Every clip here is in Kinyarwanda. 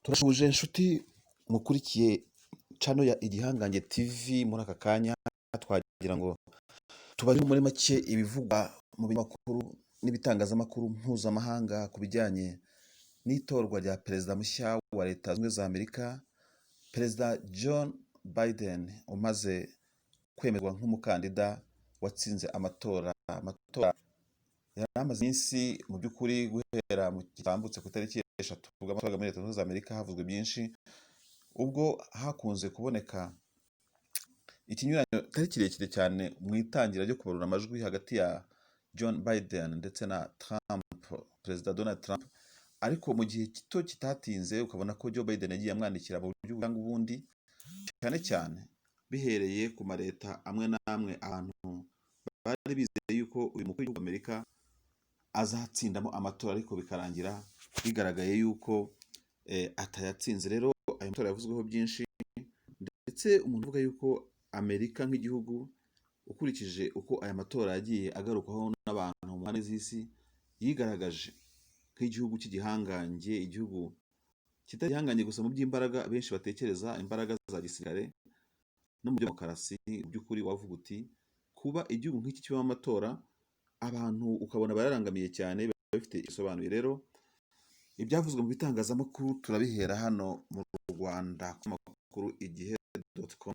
Turashubuje inshuti mukurikiye channel ya Igihangange TV muri aka kanya twagira ngo tubarire muri make ibivugwa mu binyamakuru n'ibitangazamakuru mpuzamahanga ku bijyanye n'itorwa rya perezida mushya wa Leta Zunze Ubumwe za Amerika, Perezida John Biden umaze kwemerwa nk'umukandida watsinze amatora yari amaze iminsi mu by'ukuri guhera mu gitambutse ku itariki eshatu bw'amatora muri Leta Zunze Ubumwe za Amerika havuzwe byinshi, ubwo hakunze kuboneka ikinyuranyo kitari kirekire cyane mu itangira ryo kubarura amajwi hagati ya John Biden ndetse na Perezida Donald Trump, ariko mu gihe gito kitatinze ukabona ko Joe Biden yagiye amwandikira mu buryo cyangwa ubundi, cyane cyane bihereye ku maleta amwe n'amwe abantu bari bizeye yuko uyu mukuru w'igihugu Amerika azatsindamo amatora, ariko bikarangira bigaragaye yuko atayatsinze. Rero ayo matora yavuzweho byinshi, ndetse umuntu uvuga yuko Amerika nk'igihugu ukurikije uko aya matora yagiye agarukwaho n'abantu mu mpande z'isi, yigaragaje nk'igihugu cy'igihangange, igihugu kitari gihangange gusa mu by'imbaraga benshi batekereza, imbaraga za gisirikare no mu demokarasi. Mu by'ukuri wavuga uti kuba igihugu nk'iki kibamo amatora abantu ukabona bararangamiye cyane, biba bifite isobanuye. Rero ibyavuzwe mu bitangazamakuru turabihera hano mu Rwanda ku makuru igihe.com.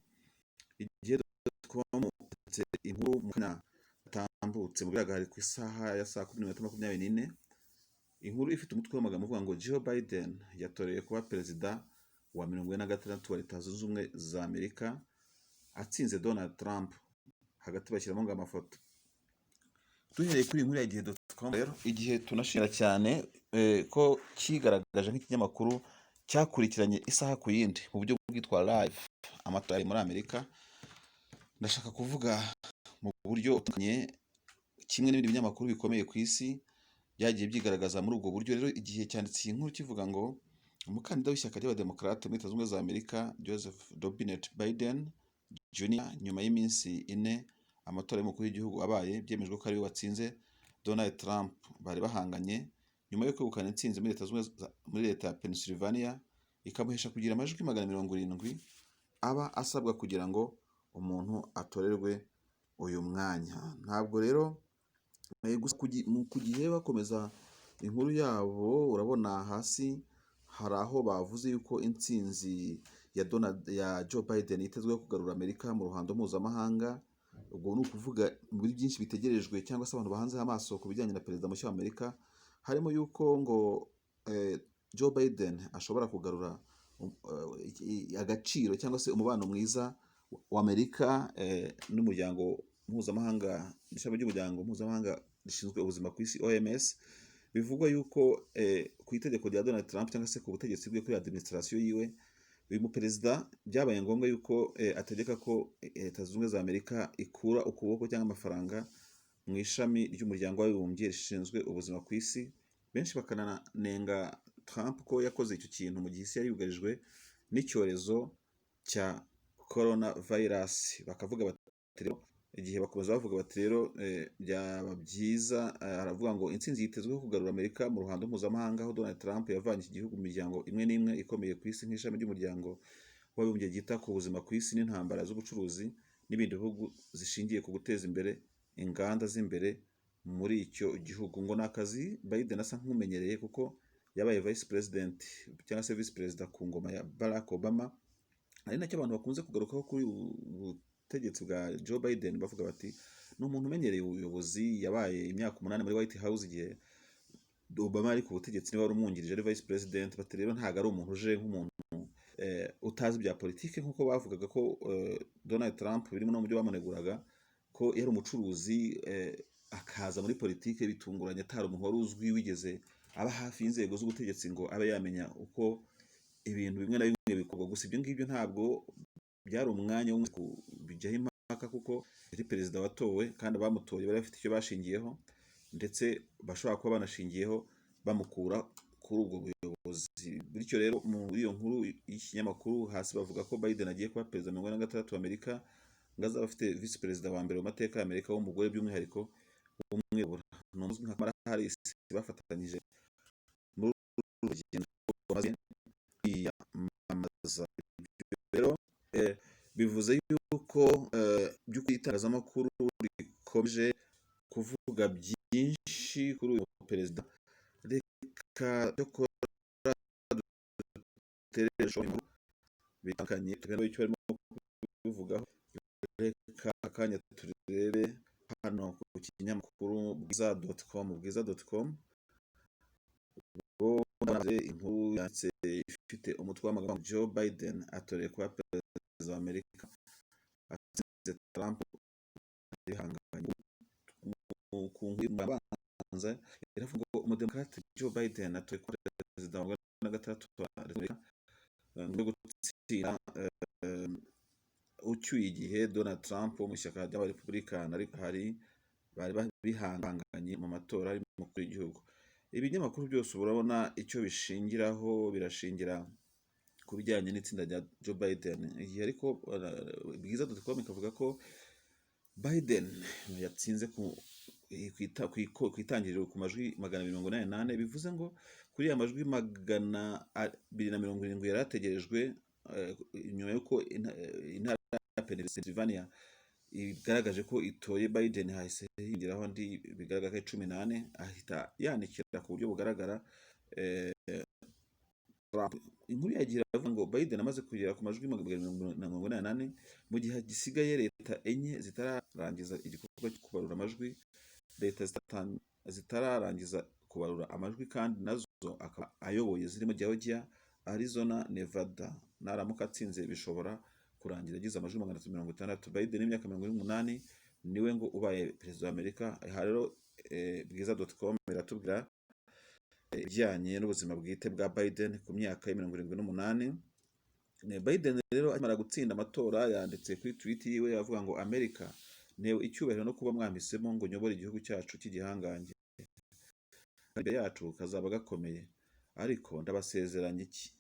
Igihe.com ndetse inkuru mu kanya gatambutse mu bigaragara ku isaha ya saa 10:24, inkuru ifite umutwe w'amagambo uvuga ngo Joe Biden yatoreye kuba perezida wa 46 wa Leta Zunze Ubumwe za Amerika atsinze Donald Trump, hagati bashyiramo ngo amafoto. Duhereye kuri inkuru ya Igihe.com, rero igihe tunashimira cyane ko kigaragaje nk'ikinyamakuru cyakurikiranye isaha ku yindi mu buryo bwitwa live amatora muri Amerika. Ndashaka kuvuga mu buryo utandukanye, kimwe n'ibindi binyamakuru bikomeye ku isi byagiye byigaragaza muri ubwo buryo. Rero igihe cyanditse iyi nkuru kivuga ngo umukandida w'ishyaka ry'abademokarate muri Leta Zunze Ubumwe za Amerika Joseph Robinette Biden Jr. nyuma y'iminsi 4 amatora y'umukuru w'igihugu abaye, byemejwe ko ariwe watsinze Donald Trump bari bahanganye, nyuma yo kwegukana intsinzi muri leta ya Pennsylvania ikamuhesha kugira amajwi 770 aba asabwa kugira ngo umuntu atorerwe uyu mwanya. Ntabwo rero ku gihe bakomeza inkuru yabo, urabona hasi hari aho bavuze yuko intsinzi ya Joe Biden yitezweho kugarura Amerika mu ruhando mpuzamahanga. Ubwo ni ukuvuga muri byinshi bitegerejwe cyangwa se abantu bahanzeho amaso ku bijyanye na perezida mushya wa Amerika, harimo yuko ngo Joe Biden ashobora kugarura agaciro cyangwa se umubano mwiza wa Amerika n'umuryango mpuzamahanga, ishami ry'umuryango mpuzamahanga rishinzwe ubuzima ku isi OMS. Bivugwa yuko ku itegeko rya Donald Trump cyangwa se ku butegetsi bwe, kuri administration yiwe, uyu muperezida byabaye ngombwa yuko ategeka ko Leta Zunze Ubumwe za Amerika ikura ukuboko cyangwa amafaranga mu ishami ry'umuryango w'abibumbye rishinzwe ubuzima ku isi. Benshi bakananenga Trump ko yakoze icyo kintu mu gihe isi yari yugarijwe n'icyorezo cya coronavirus. Bakavuga bati rero, igihe bakomeza bavuga bati rero byaba byiza, aravuga ngo intsinzi yitezweho kugarura Amerika mu ruhando mpuzamahanga, aho Donald Trump yavanye iki gihugu mu miryango imwe n'imwe ikomeye ku isi nk'ishami ry'umuryango w'abibumbye ryita ku buzima ku isi n'intambara z'ubucuruzi n'ibindi bihugu zishingiye ku guteza imbere inganda z'imbere muri icyo gihugu. Ngo ni akazi Biden asa nk'umenyereye kuko yabaye vice president cyangwa se vice perezida ku ngoma ya Barack Obama. Ari nacyo abantu bakunze kugarukaho kuri ubutegetsi bwa Joe Biden, bavuga bati ni umuntu umenyereye ubuyobozi, yabaye imyaka 8 muri White House igihe Obama ari ku butegetsi, niwe wari umwungirije ari vice president. Bati rero ntabwo ari umuntu uje nk'umuntu utazi bya politiki, nk'uko bavugaga ko Donald Trump birimo no mu byo bamuneguraga ko yari umucuruzi akaza muri politiki bitunguranye, atari umuntu wari uzwi wigeze aba hafi y'inzego z'ubutegetsi ngo abe yamenya uko ibintu bimwe na bimwe bikorwa. Gusa ibyo ngibyo ntabwo byari umwanya wo bijyaho impaka, kuko yari perezida watowe kandi abamutoye bari bafite icyo bashingiyeho, ndetse bashobora kuba banashingiyeho bamukura kuri ubwo buyobozi. Bityo rero muri iyo nkuru y'ikinyamakuru hasi bavuga ko Biden agiye kuba perezida 46 wa Amerika, ngo azaba afite vice perezida wa mbere mu mateka ya Amerika w'umugore, by'umwihariko w'umwirabura. Ni umuzwi nka Kamala Harris bafatanyije muri urugendo bivuze yuko by'ukuri itangazamakuru rikomeje kuvuga byinshi kuri uyu perezida. Reka cyokora duterereje inkuru bitandukanye tuganire icyo barimo kubivugaho. Reka akanya turebe hano ku kinyamakuru bwiza.com. Bwiza.com bo bamaze inkuru yanditse ifite umutwe w'amagambo Joe Biden atorewe kuba perezida wa Amerika, atsinze Trump. Ihanganye ku nkuru abanza iravuga ngo umudemokrate Joe Biden atorewe kuba perezida wa 6 wa Repubulika no gutsinda ucyuye igihe Donald Trump wo mu ishyaka ry'abarepublikani bari bihanganye mu matora y'umukuru w'igihugu. Ibinyamakuru byose urabona icyo bishingiraho, birashingira ku bijyanye n'itsinda rya Joe Biden. Igihe ariko Bwiza.com ikavuga ko Biden yatsinze ku itangiriro ku majwi 288, bivuze ngo kuri ya majwi 270 yari ategerejwe nyuma y'uko intara ya Pennsylvania igaragaje ko itoye Biden, hahise hingiraho andi bigaragara ko 18 ahita yanikira ku buryo bugaragara Trump. Inkuru yagira avuga ngo Biden amaze kugera ku majwi 288 mu gihe gisigaye leta enye zitararangiza igikorwa cyo kubarura amajwi. Leta zitararangiza kubarura amajwi kandi nazo akaba ayoboye zirimo Georgia, Arizona, Nevada. Naramuka atsinze bishobora kurangira agize amajwi 360. Biden y'imyaka 48 niwe ngo ubaye perezida wa Amerika. Aha rero Bwiza.com iratubwira ibijyanye n'ubuzima bwite bwa Biden ku myaka ya 78. Biden rero amara gutsinda amatora yanditse kuri tweet yiwe avuga ngo Amerika newe icyubahiro no kuba mwampisemo ngo nyobore igihugu cyacu cy'igihangange. Imbere yacu kazaba gakomeye, ariko ndabasezeranya iki,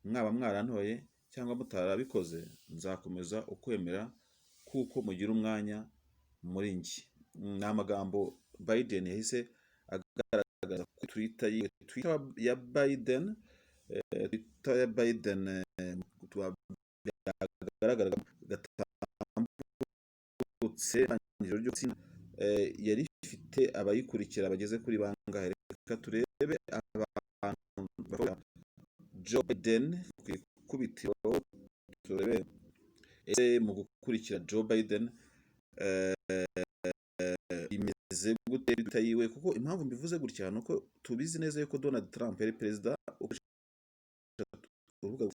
mwaba mwarantoye cyangwa mutarabikoze, nzakomeza ukwemera kuko mugira umwanya muri njye. Ni amagambo Biden yahise agaragaza kuri Twitter yiwe. Twitter ya Biden yagaragaraga gatambutse ijoro ryo gutsinda, yari ifite abayikurikira bageze kuri bangahe. Reka turebe abantu Joe Biden ku ikubitiro, turebe ese mu gukurikira Joe Biden imeze gute Twitter yiwe. Kuko impamvu mbivuze gutya nuko tubizi neza yuko Donald Trump yari perezida urubuga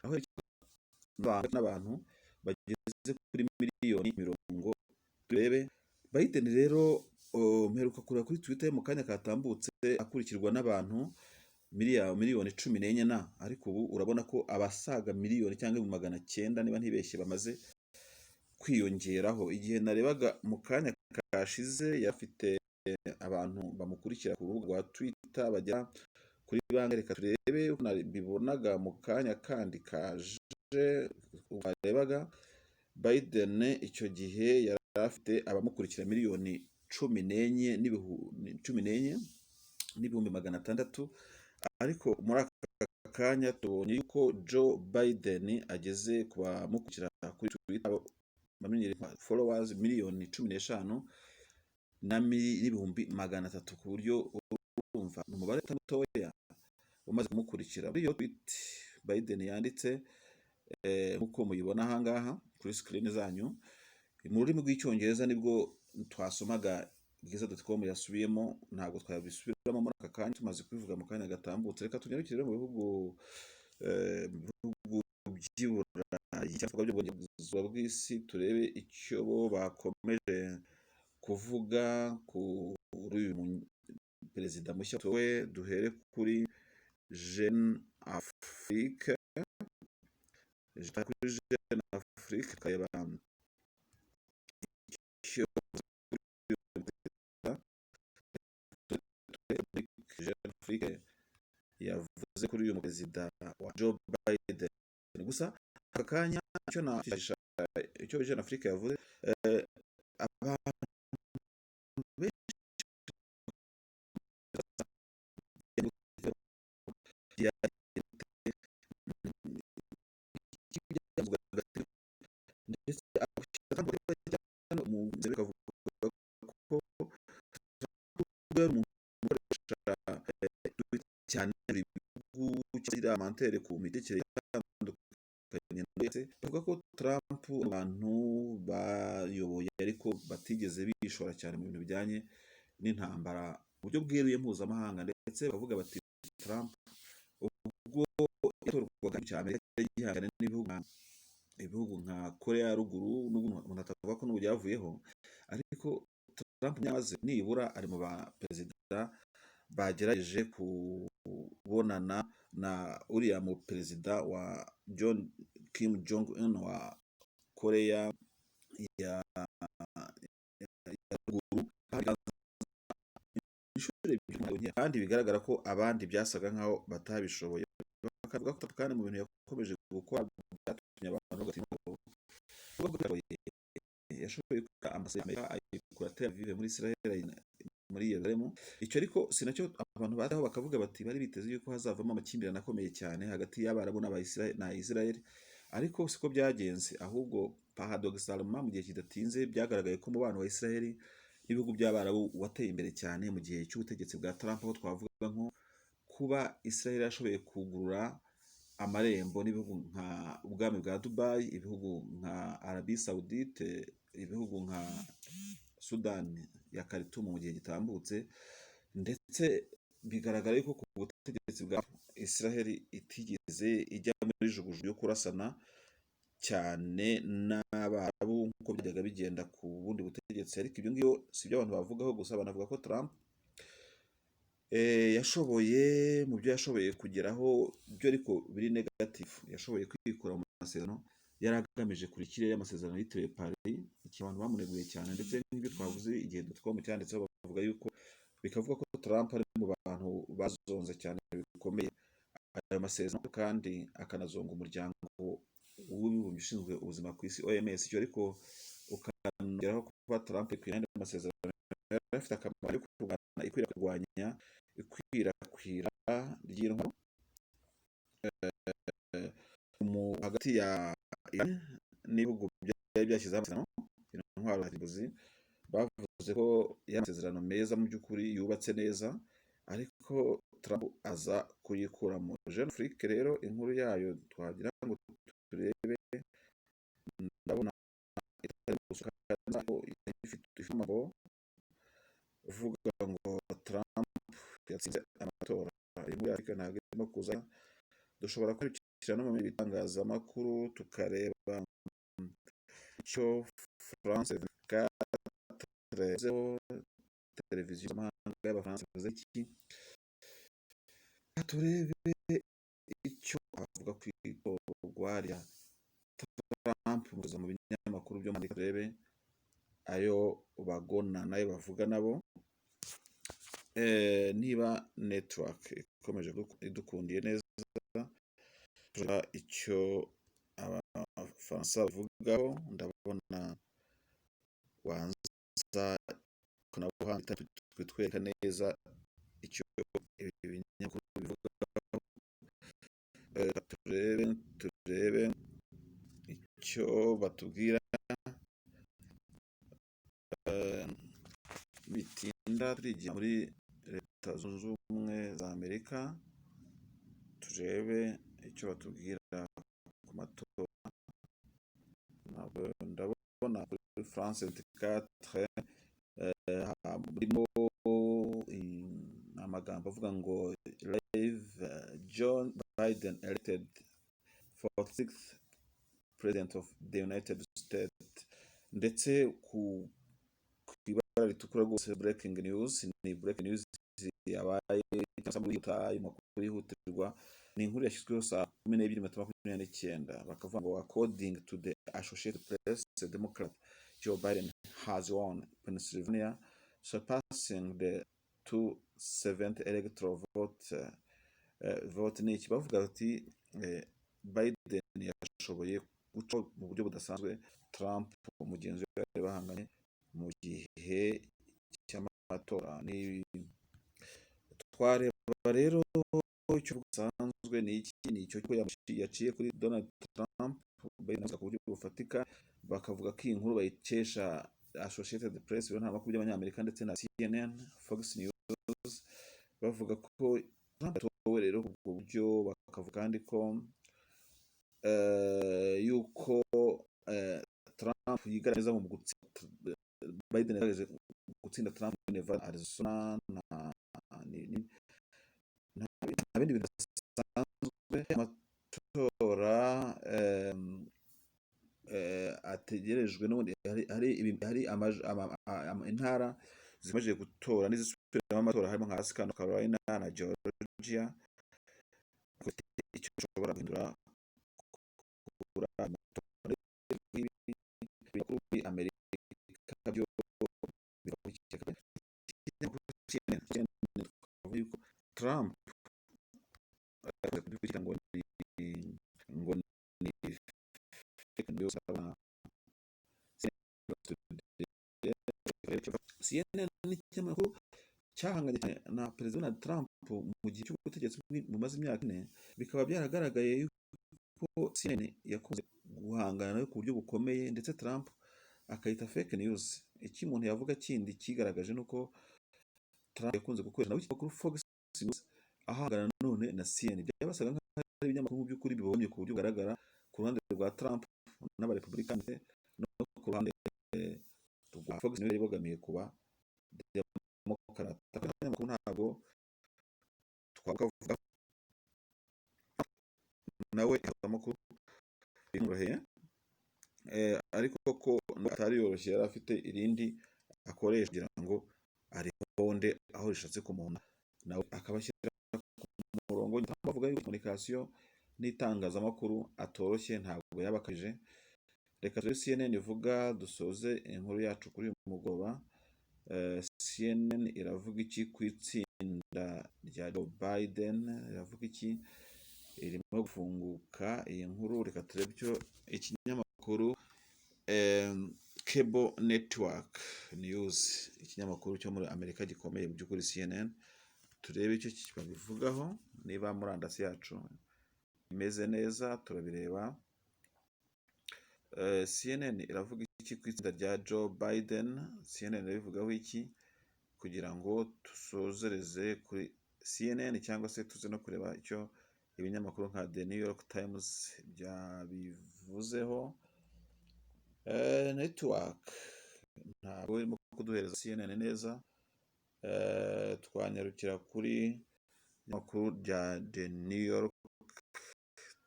aho n'abantu bageze kuri miliyoni 40. Turebe Biden rero mperuka kureba kuri Twitter mu kanya katambutse akurikirwa n'abantu miliyoni 14 ariko ubu urabona ko abasaga miliyoni cyangwa 900 niba ntibeshye bamaze kwiyongeraho. Igihe narebaga mu kanya kashize yafite abantu bamukurikira ku rubuga rwa Twitter bagera kuri bangahe. Reka turebe bibonaga mu kanya kandi kaje ubarebaga Biden icyo gihe yari afite abamukurikira miliyoni 14 n'ibihumbi 600. ariko muri aka kanya tubonye yuko Joe Biden ageze ku bamukurikira kuri Twitter followers miliyoni 15 n'ibihumbi 300, ku buryo urumva umubare mutoya umaze kumukurikira. Muri iyo tweet Biden yanditse nk'uko muyibona aha ngaha kuri screen zanyu mu rurimi rw'icyongereza, nibwo twasomaga Bwiza.com yasubiyemo, ntabwo twabisubiramo muri aka kanya tumaze kubivuga mu kanya gatambutse. Reka tunyarukire mu bihugu by'Iburayi cyangwa by'ubwongereza bw'isi, turebe icyo bo bakomeje kuvuga kuri uyu perezida mushya we. Duhere kuri Jeune Afrique. Jeune Afrique kayeba Jeune Afrique yavuze kuri uyu perezida wa Joe Biden. Gusa aka kanya icyo Jeune Afrique yavuze abantu yari umuntu ukoresha cyane ibihugu cyangwa amantere ku mitekerereze itandukanye ndetse bavuga ko Trump abantu bayoboye ariko batigeze bishora cyane mu bintu bijyanye n'intambara mu buryo bweruye mpuzamahanga, ndetse bavuga bati Trump ubwo yatorwaga cya Amerika yari gihangana ibihugu nka Korea ya ruguru, n'ubwo umuntu atavuga ko n'ubu yavuyeho, ariko Trump nyamaze nibura ari mu ba perezida bagerageje kubonana na uriya mu perezida wa Kim Jong Un wa Korea ya ruguru, kandi bigaragara ko abandi byasaga nkaho batabishoboye, bakavuga ko kandi mu bintu yakomeje gukora byatumye abantu yashoboye kuba ambasaderi ayikura Tel Aviv muri Israel muri Yerusalemu. Icyo ariko si nacyo abantu badaho bakavuga bati bari biteze yuko hazavamo amakimbirane akomeye cyane hagati y'Abarabu na Israel, ariko siko byagenze, ahubwo paradoxalement mu gihe kidatinze byagaragaye ko umubano wa Israel n'ibihugu by'Abarabu wateye imbere cyane mu gihe cy'ubutegetsi bwa Trump, aho twavuga nko kuba Israel yashoboye kugurura amarembo n'ibihugu nka ubwami bwa Dubai, ibihugu nka Arabie Saoudite, ibihugu nka Sudan ya Khartoum mu gihe gitambutse, ndetse bigaragara yuko ku butegetsi bwa Israel itigeze ijya muri jugujugu yo kurasana cyane n'Abarabu nk'uko byajyaga bigenda ku bundi butegetsi. Ariko ibyo ngibyo si byo abantu bavugaho gusa, banavuga ko Trump yashoboye mu byo yashoboye kugeraho byo ariko biri negative, yashoboye kwikura mu masezerano yari agamije kuri kiriya y'amasezerano yitiriwe Paris, iki abantu bamuneguye cyane, ndetse n'ibyo twavuze igihe .com cyanditseho bavuga yuko bikavuga ko Trump ari mu bantu bazonze cyane bikomeye ayo masezerano, kandi akanazonga umuryango w'ibihugu ushinzwe ubuzima ku isi OMS. Icyo ariko ukanongeraho kuba Trump kwiranda amasezerano yari afite akamaro yo kurwanya ikwirakwira ry'intwaro hagati ya Iran n'ibihugu byari byashyizeho amasezerano intwaro haribuzi. Bavuze ko y'amasezerano meza mu by'ukuri yubatse neza, ariko Trump aza kuyikuramo. Jeune Afrique rero inkuru yayo twagira ngo turebe, ndabona ifite amagambo uvuga ngo Trump yatsinze amatora. Inkuru ya Afrika ntabwo irimo kuza, dushobora kwirukira no mu bitangazamakuru tukareba icyo France 24 televiziyo mpuzamahanga y'Abafaransa ivuze iki, turebe icyo avuga ku itorwa rya Trump mu binyamakuru byo muri turebe ayo bagona nayo bavuga nabo, niba network ikomeje idukundiye neza icyo Abafaransa bavugaho. Ndabona wanza ikoranabuhanga twitwereka neza icyo ibinyamakuru bivugaho, turebe icyo batubwira. Bitinda turigiye muri Leta Zunze Ubumwe za Amerika, turebe icyo batubwira ku matora. Ndabona kuri France 24 burimo amagambo avuga ngo live John Biden elected 46th president of the United States, ndetse ku ibara ritukura rwose breaking news, ni breaking news yabaye cyangwa muri ayo makuru yihutirwa. Ni inkuru yashyizweho saa 12:29, bakavuga ngo according to the Associated Press, the Democrat Joe Biden has won Pennsylvania, surpassing the 270 electoral vote. Ni iki bavuga bati Biden yashoboye guca mu buryo budasanzwe Trump umugenzi we bari bahanganye mu gihe cy'amatora. Ni twareba rero icyo busanzwe ni iki, ni icyo ko yaciye kuri Donald Trump ku buryo bufatika, bakavuga ko iyi nkuru bayikesha Associated Press, nta makuru y'Abanyamerika, ndetse na CNN, Fox News bavuga ko Trump yatowe rero ubwo buryo, bakavuga kandi ko yuko Trump yigaragaza neza mu gutsinda, Biden yagaragaje gutsinda Trump muri Nevada, Arizona, nta bindi bidasanzwe. Amatora ategerejwe n'ubundi, hari intara zimaze gutora n'izisubiramo amatora, harimo nka Alaska, North Carolina na Georgia. Icyo ushobora guhindura kuri Amerika byo yuko Trump kugira ngo ni fake news. CNN ni ikinyamakuru cyahanganye cyane na Perezida Donald Trump mu gihe cy'ubutegetsi bumaze imyaka 4, bikaba byaragaragaye yuko CNN yakunze guhangana nayo ku buryo bukomeye, ndetse Trump akayita fake news. Iki umuntu yavuga kindi kigaragaje nuko Trump yakunze gukoresha nawe ikinyamakuru Fox News ahangana none na CNN. Byabasaga nk'aho ari ibinyamakuru mu by'ukuri bibonye ku buryo bugaragara ku ruhande rwa Trump n'abarepublikani, no ku ruhande rwa Fox News ibogamiye kuba demokarata. Ntabwo twavuga nawe amakuru bimworoheye, ariko ko atari yoroshye, yari afite irindi akoresha kugira ngo aribonde aho rishatse kumubona, nawe akabashyira ku murongo. Bavuga yuko communication n'itangazamakuru atoroshye, ntabwo yabakije. Reka turi CNN ivuga, dusoze inkuru yacu kuri uyu mugoroba. CNN iravuga iki ku itsinda rya Joe Biden? Iravuga iki? Irimo gufunguka iyi nkuru. Reka turebe icyo ikinyamakuru Cable Network News, ikinyamakuru cyo muri Amerika gikomeye mu by'ukuri, CNN, turebe icyo babivugaho. Niba murandasi yacu imeze neza turabireba. CNN iravuga iki ku itsinda rya Joe Biden? CNN irabivugaho iki, kugira ngo dusozereze kuri CNN, cyangwa se tuze no kureba icyo ibinyamakuru nka The New York Times byabivuzeho. Network ntabwo irimo kuduhereza CNN neza. Twanyarukira kuri makuru rya The New York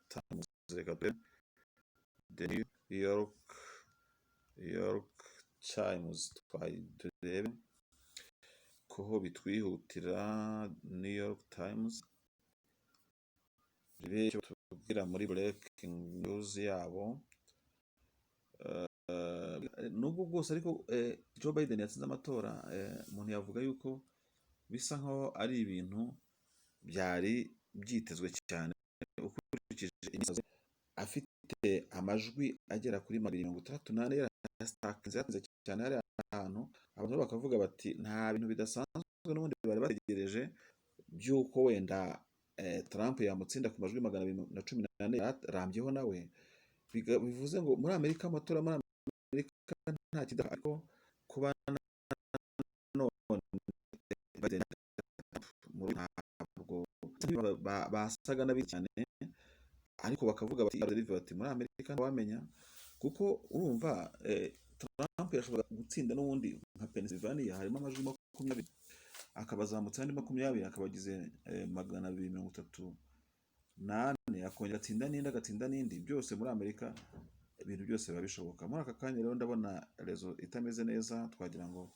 Times. Reka The New York Times turebe ko bitwihutira. New York Times icyo tubwira muri breaking news yabo. Nubwo bwose ariko Joe Biden yatsinze amatora, umuntu yavuga yuko bisa nkaho ari ibintu byari byitezwe cyane, ukurikije afite amajwi agera kuri 268 yarastakinze cyane. Hari ahantu abantu bakavuga bati nta bintu bidasanzwe n'ubundi bari bategereje by'uko wenda Trump yamutsinda ku majwi 218 yarambyeho nawe. Bivuze ngo muri Amerika amatora muri Amerika nta kidahari, ariko kuba none ntabwo basaga nabi cyane, ariko bakavuga bati muri Amerika ntawamenya, kuko urumva Trump yashobora gutsinda n'ubundi nka Pennsylvania harimo amajwi 20, akabazamutse andi 20, akabagize 238, akongera agatsinda n'indi. Byose muri Amerika ibintu byose biba bishoboka. Muri aka kanya rero ndabona rezo itameze neza, twagira ngo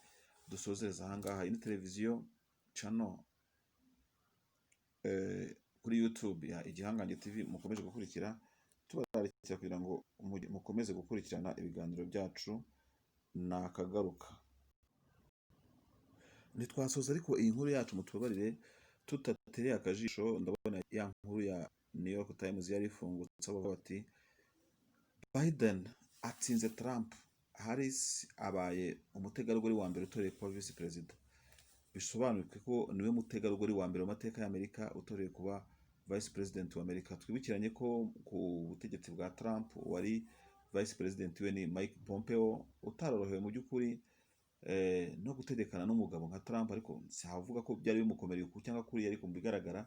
dusozereze ahangaha. Iyi ni televiziyo channel kuri YouTube ya Igihangange TV mukomeje gukurikira, tubararikira kugira ngo mukomeze gukurikirana ibiganiro byacu. Nakagaruka ntitwasoza ariko iyi nkuru yacu mutubabarire tutatereye akajisho. Ndabona ya nkuru ya New York Times yari ifungutse, bavuga bati Biden atsinze Trump, Harris abaye umutegarugori wa mbere utoreye kuba visi perezida. Bisobanuye ko niwe mutegarugori wa mbere mu mateka y'Amerika utoreye kuba vice president wa Amerika. Twibukiranye ko ku butegetsi bwa Trump wari vice president we ni Mike Pompeo, utarorohewe mu by'ukuri no gutegekana n'umugabo nka Trump, ariko sihavuga ko byari bimukomereye uku cyangwa kuriya, ariko mu bigaragara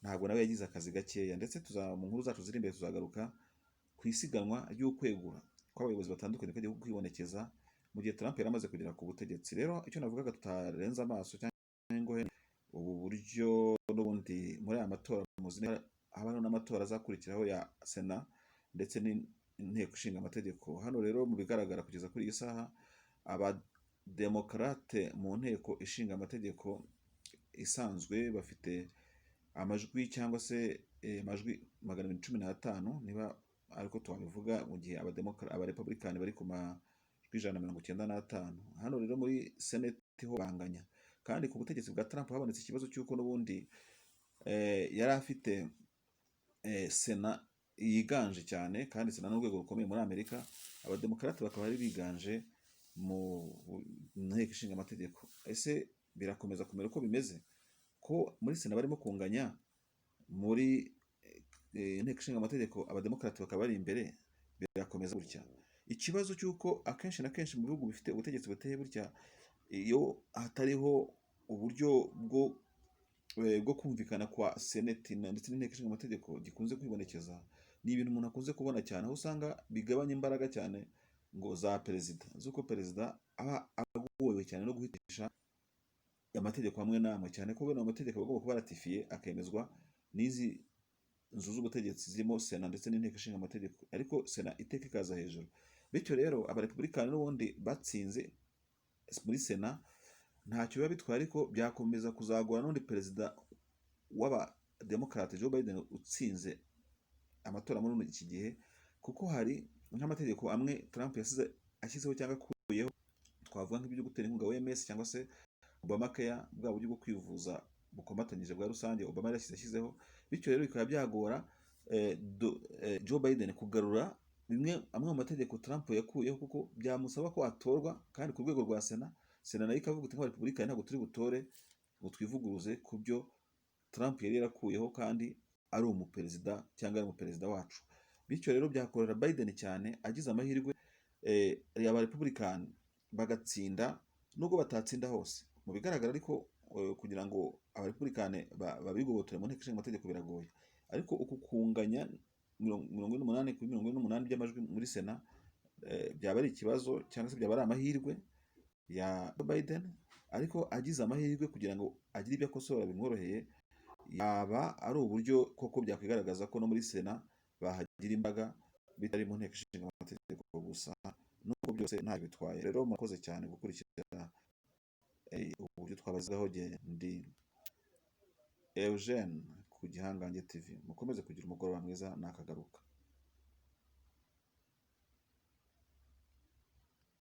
ntabwo nawe yagize akazi gakeya. Ndetse mu nkuru zacu ziri imbere tuzagaruka ku isiganwa ry'ukwegura kw'abayobozi batandukanye kagiye kwibonekeza mu gihe Trump yari amaze kugera ku butegetsi. Rero icyo navugaga tutarenza amaso cyangwa ngo ubu buryo n'ubundi muri aya matora muzi neza habaho n'amatora azakurikiraho ya Sena ndetse n'inteko ishinga amategeko. Hano rero mu bigaragara kugeza kuri iyi saha abademokarate mu nteko ishinga amategeko isanzwe bafite amajwi cyangwa se amajwi 215 niba ariko tubabivuga, mu gihe abarepublikani bari ku majwi 195. Hano rero muri Senate ho banganya, kandi ku butegetsi bwa Trump habonetse ikibazo cy'uko n'ubundi yari afite Sena yiganje cyane, kandi Sena n'urwego rukomeye muri Amerika. Abademokarate bakaba ari biganje mu nteko ishinga amategeko. Ese birakomeza kumera uko bimeze ko muri Sena barimo kunganya, muri inteko ishinga amategeko abademokarate bakaba bari imbere? Birakomeza gutya. Ikibazo cy'uko akenshi na kenshi mu bihugu bifite ubutegetsi buteye gutya, iyo hatariho uburyo bwo kumvikana kwa Senate ndetse n'inteko ishinga amategeko gikunze kwibonekeza, ni ibintu umuntu akunze kubona cyane, aho usanga bigabanya imbaraga cyane ngo za perezida, z'uko perezida aba agowe cyane no guhitisha amategeko hamwe n'amwe, cyane ko bene amategeko agomba kuba ratifiye akemezwa n'izi nzu z'ubutegetsi zirimo Sena ndetse n'inteko ishinga amategeko, ariko Sena iteka ikaza hejuru. Bityo rero abarepublikani n'ubundi batsinze muri Sena ntacyo biba bitwaye, ariko byakomeza kuzagora n'undi perezida w'abademokarate Joe Biden utsinze amatora muri iki gihe, kuko hari nk'amategeko amwe Trump ashyizeho cyangwa akuyeho, twavuga nk'ibyo gutera inkunga OMS cyangwa se Obamacare, bwa buryo bwo kwivuza bukomatanyije bwa rusange Obama yashyizeho. Bityo rero bikaba byagora Joe Biden kugarura amwe mu mategeko Trump yakuyeho, kuko byamusaba ko atorwa, kandi ku rwego rwa Sena nayo ikavuga iti nk'abarepublikani ntabwo turi butore ngo twivuguruze ku byo Trump yari yarakuyeho, kandi ari umuperezida cyangwa ari umuperezida wacu. Bityo rero byakorera Biden cyane, agize amahirwe abarepublikani bagatsinda, nubwo batatsinda hose mu bigaragara, ariko kugira ngo abarepublikani babigobotore mu nteko ishinga amategeko biragoye. Ariko uku kunganya 48 by'amajwi muri Sena byaba ari ikibazo, cyangwa se byaba ari amahirwe ya Biden, ariko agize amahirwe kugira ngo agire ibyo akosora bimworoheye, yaba ari uburyo koko byakwigaragaza ko no muri Sena bahagira imbaga bitari mu nteko ishinga amategeko gusa, nubwo byose nta bitwaye. Rero murakoze cyane gukurikira uburyo twabazaho. Ndi Eugene ku Gihangange TV. Mukomeze kugira umugoroba mwiza, nakagaruka.